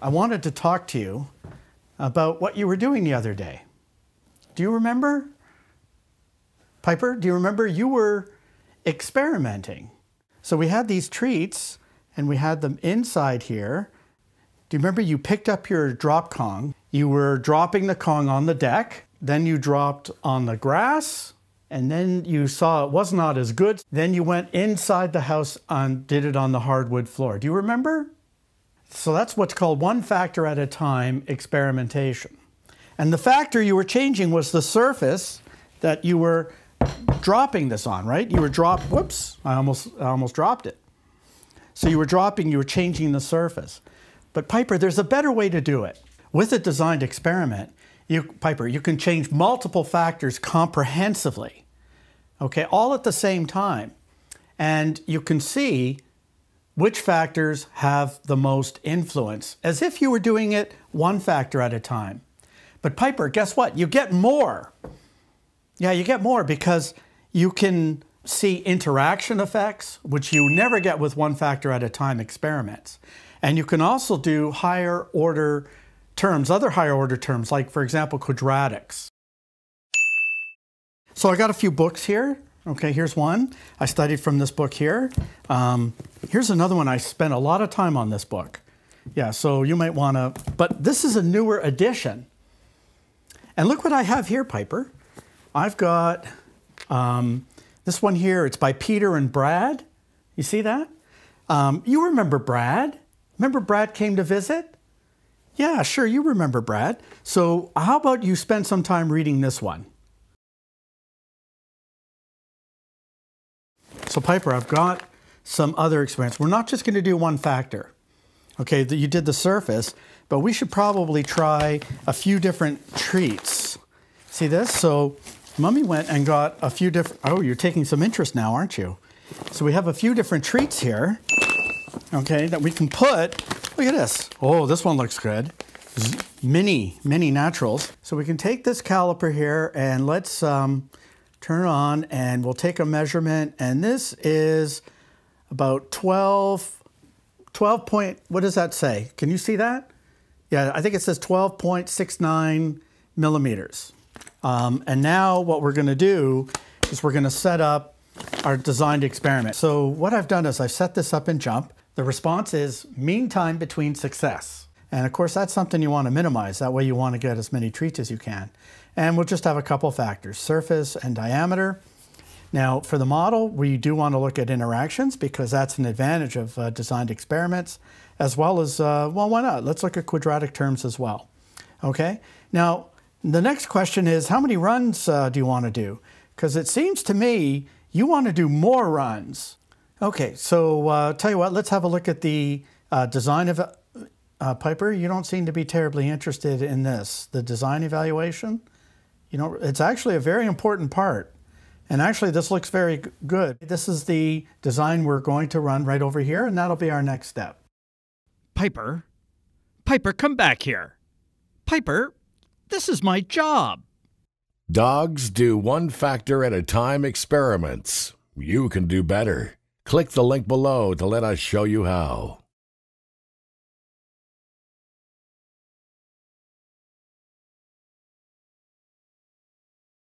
I wanted to talk to you about what you were doing the other day. Do you remember? Piper, do you remember you were experimenting? So we had these treats and we had them inside here. Do you remember you picked up your drop Kong? You were dropping the Kong on the deck, then you dropped on the grass, and then you saw it was not as good. Then you went inside the house and did it on the hardwood floor. Do you remember? So that's what's called one factor at a time experimentation. And the factor you were changing was the surface that you were dropping this on, right? You were whoops, I almost dropped it. So you were changing the surface. But Piper, there's a better way to do it. With a designed experiment, Piper, you can change multiple factors comprehensively, okay, all at the same time. And you can see which factors have the most influence, as if you were doing it one factor at a time. But Piper, guess what? You get more. Yeah, you get more because you can see interaction effects, which you never get with one factor at a time experiments. And you can also do higher order terms, other higher order terms, like for example, quadratics. So I got a few books here. Okay, here's one. I studied from this book here. Here's another one. I spent a lot of time on this book. Yeah, so you might want to, but this is a newer edition. And look what I have here, Piper. I've got this one here. It's by Peter and Brad. You see that? You remember Brad? Remember Brad came to visit? Yeah, sure, you remember Brad. So how about you spend some time reading this one? So Piper, I've got some other experiments. We're not just going to do one factor. Okay, you did the surface, but we should probably try a few different treats. See this? So Mummy went and got a few different, oh, you're taking some interest now, aren't you? So we have a few different treats here, okay, that we can put. Look at this. Oh, this one looks good. Mini naturals. So we can take this caliper here and let's turn it on and we'll take a measurement. And this is about 12 point, what does that say? Can you see that? Yeah, I think it says 12.69 millimeters. And now what we're gonna do is we're gonna set up our designed experiment. So what I've done is I've set this up in JUMP. The response is mean time between success. And of course, that's something you want to minimize. That way you want to get as many treats as you can. And we'll just have a couple factors, surface and diameter. Now, for the model, we do want to look at interactions because that's an advantage of designed experiments, as well as, well, why not? Let's look at quadratic terms as well. Okay? Now, the next question is, how many runs do you want to do? Because it seems to me you want to do more runs. Okay, so tell you what, let's have a look at the design of Piper. You don't seem to be terribly interested in this, the design evaluation. You know, it's actually a very important part. And actually, this looks very good. This is the design we're going to run right over here, and that'll be our next step. Piper, come back here. Piper, this is my job. Dogs do one factor at a time experiments. You can do better. Click the link below to let us show you how.